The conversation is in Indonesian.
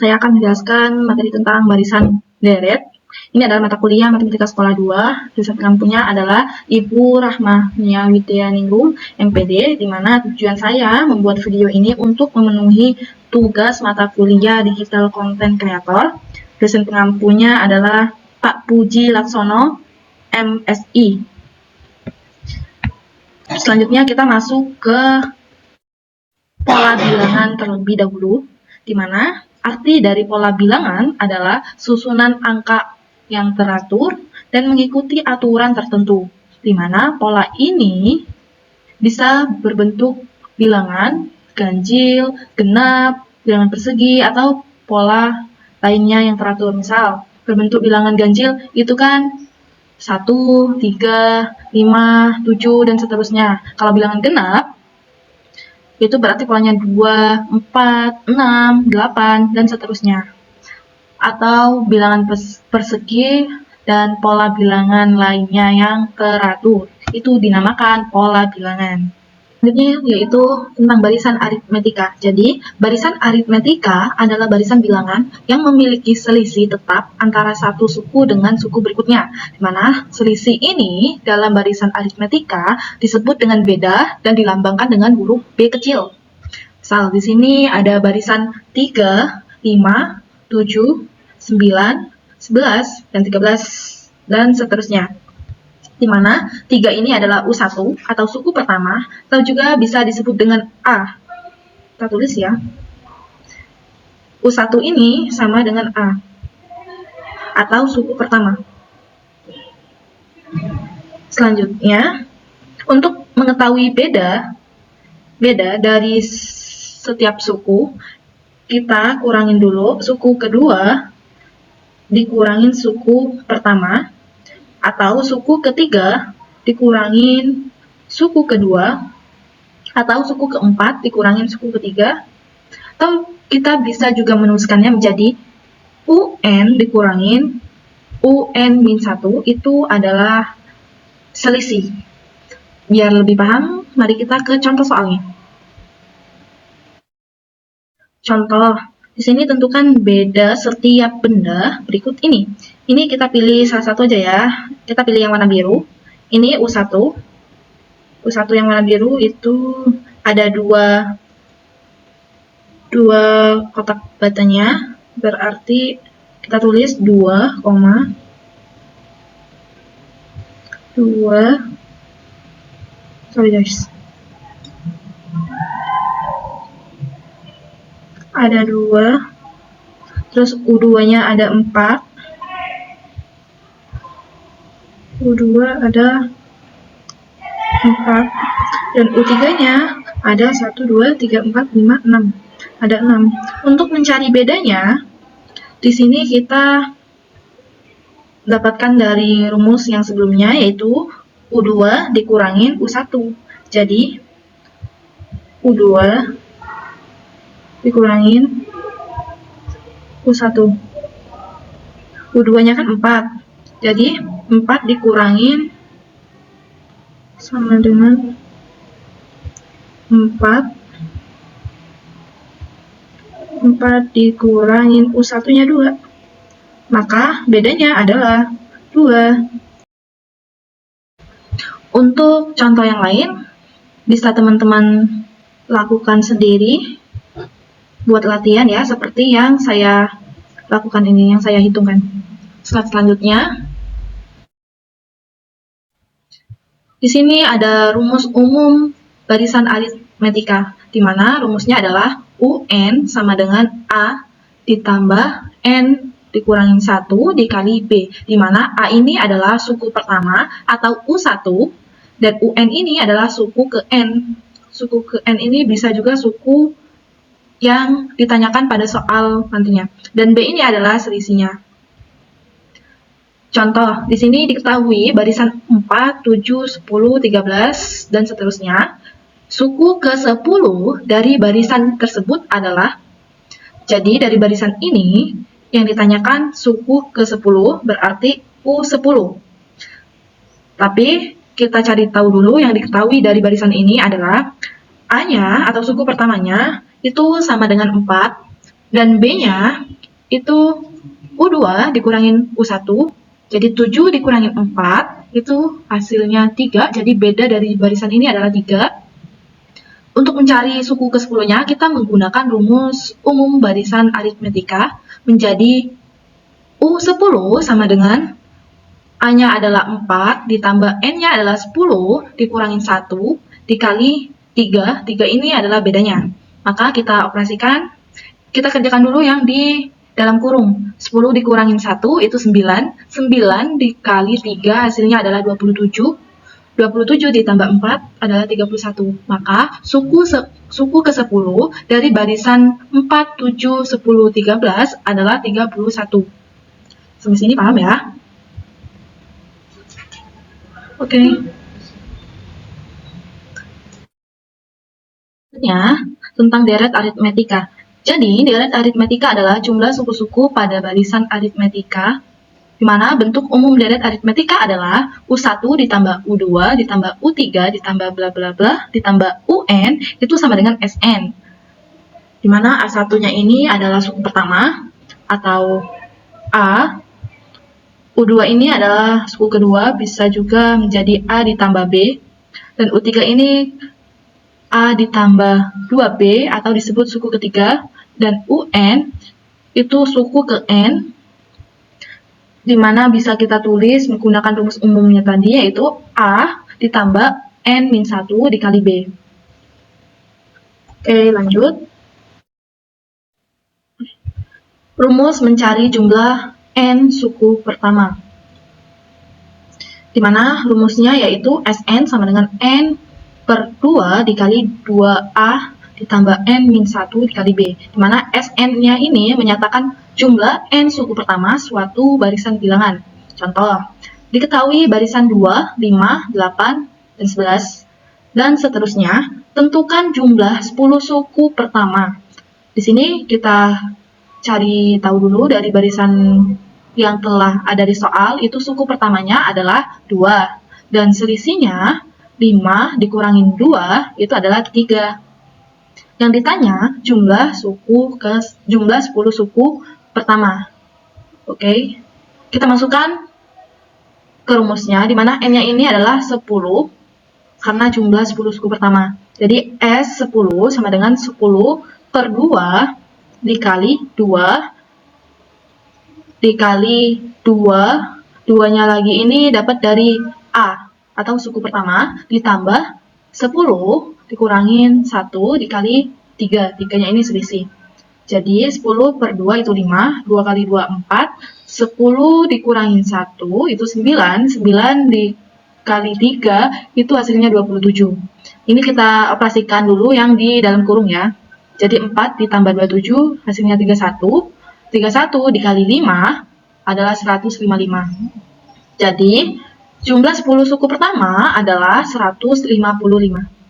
saya akan menjelaskan materi tentang barisan deret. Ini adalah mata kuliah Matematika Sekolah 2. Dosen pengampunya adalah Ibu Rahmania Widyaningrum, MPD, di mana tujuan saya membuat video ini untuk memenuhi tugas mata kuliah Digital Content Creator. Dosen pengampunya adalah Pak Puji Laksono, MSI. Selanjutnya kita masuk ke pola bilangan terlebih dahulu, di mana arti dari pola bilangan adalah susunan angka yang teratur dan mengikuti aturan tertentu, di mana pola ini bisa berbentuk bilangan ganjil, genap, bilangan persegi, atau pola lainnya yang teratur. Misal, berbentuk bilangan ganjil itu kan 1, 3, 5, 7, dan seterusnya. Kalau bilangan genap, itu berarti polanya 2, 4, 6, 8, dan seterusnya. Atau bilangan persegi dan pola bilangan lainnya yang teratur. Itu dinamakan pola bilangan. Selanjutnya yaitu tentang barisan aritmetika. Jadi, barisan aritmetika adalah barisan bilangan yang memiliki selisih tetap antara satu suku dengan suku berikutnya, di mana selisih ini dalam barisan aritmetika disebut dengan beda dan dilambangkan dengan huruf B kecil. Misal, di sini ada barisan 3, 5, 7, 9, 11, dan 13, dan seterusnya. Di mana 3 ini adalah U1 atau suku pertama, atau juga bisa disebut dengan A. Kita tulis ya. U1 ini sama dengan A, atau suku pertama. Selanjutnya, untuk mengetahui beda dari setiap suku, kita kurangin dulu suku kedua dikurangin suku pertama, atau suku ketiga dikurangin suku kedua, atau suku keempat dikurangin suku ketiga, atau kita bisa juga menuliskannya menjadi UN dikurangin UN-1, itu adalah selisih. Biar lebih paham, mari kita ke contoh soalnya. Contoh, di sini tentukan beda setiap benda berikut ini. Ini kita pilih salah satu aja ya. Kita pilih yang warna biru. Ini U1. U1 yang warna biru itu ada dua kotak batanya. Berarti kita tulis 2, 2. Sorry guys. Ada 2, terus U2-nya ada 4, U2 ada 4, dan U3-nya ada 1, 2, 3, 4, 5, 6. Ada 6. Untuk mencari bedanya, di sini kita dapatkan dari rumus yang sebelumnya, yaitu U2 dikurangin U1. Jadi, U2 dikurangin U1. U2-nya kan 4. Jadi, 4 dikurangin sama dengan 4. 4 dikurangin U1-nya 2. Maka, bedanya adalah 2. Untuk contoh yang lain, bisa teman-teman lakukan sendiri buat latihan ya, seperti yang saya lakukan ini, yang saya hitungkan. Slide selanjutnya. Di sini ada rumus umum barisan aritmetika, di mana rumusnya adalah UN sama dengan A ditambah N dikurangin 1 dikali B, di mana A ini adalah suku pertama atau U1, dan UN ini adalah suku ke N. Suku ke N ini bisa juga suku yang ditanyakan pada soal nantinya. Dan B ini adalah selisihnya. Contoh, di sini diketahui barisan 4, 7, 10, 13, dan seterusnya. Suku ke-10 dari barisan tersebut adalah, jadi dari barisan ini, yang ditanyakan suku ke-10 berarti U10. Tapi, kita cari tahu dulu yang diketahui dari barisan ini adalah A-nya atau suku pertamanya itu sama dengan 4, Dan B-nya itu U2 dikurangin U1, jadi 7 dikurangin 4, itu hasilnya 3, jadi beda dari barisan ini adalah 3. Untuk mencari suku ke-10-nya, kita menggunakan rumus umum barisan aritmetika menjadi U10 sama dengan A-nya adalah 4, ditambah N-nya adalah 10, dikurangin 1, dikali 3. 3 ini adalah bedanya. Maka kita operasikan, kita kerjakan dulu yang di dalam kurung. 10 dikurangin 1 itu 9. 9 dikali 3 hasilnya adalah 27. 27 ditambah 4 adalah 31. Maka suku ke-10 dari barisan 4, 7, 10, 13 adalah 31. Sampai sini paham ya? Oke. Selanjutnya, tentang deret aritmetika. Jadi, deret aritmetika adalah jumlah suku-suku pada barisan aritmetika, di mana bentuk umum deret aritmetika adalah U1 ditambah U2 ditambah U3 ditambah bla bla bla ditambah UN itu sama dengan SN. Di mana A1-nya ini adalah suku pertama atau A, U2 ini adalah suku kedua, bisa juga menjadi A ditambah B, dan U3 ini A ditambah 2B atau disebut suku ketiga, dan UN itu suku ke N, di mana bisa kita tulis menggunakan rumus umumnya tadi, yaitu A ditambah N-1 dikali B. Oke, lanjut. Rumus mencari jumlah N suku pertama. Di mana rumusnya yaitu Sn sama dengan N per 2 dikali 2A ditambah N-1 dikali B. Di mana Sn-nya ini menyatakan jumlah N suku pertama suatu barisan bilangan. Contoh, diketahui barisan 2, 5, 8, dan 11, dan seterusnya. Tentukan jumlah 10 suku pertama. Di sini kita cari tahu dulu dari barisan yang telah ada di soal, itu suku pertamanya adalah 2, dan selisihnya 5 dikurangin 2 itu adalah 3. Yang ditanya jumlah 10 suku pertama. Oke. Kita masukkan ke rumusnya, di mana N-nya ini adalah 10 karena jumlah 10 suku pertama. Jadi S10 sama dengan 10 per 2 dikali 2 dikali 2, 2-nya lagi ini dapat dari A atau suku pertama, ditambah 10 dikurangin 1 dikali 3, 3-nya ini selisih. Jadi 10 per 2 itu 5, 2 kali 2 4, 10 dikurangin 1 itu 9, 9 dikali 3 itu hasilnya 27. Ini kita operasikan dulu yang di dalam kurung ya. Jadi 4 ditambah 27 hasilnya 31, 31 dikali 5 adalah 155. Jadi jumlah 10 suku pertama adalah 155.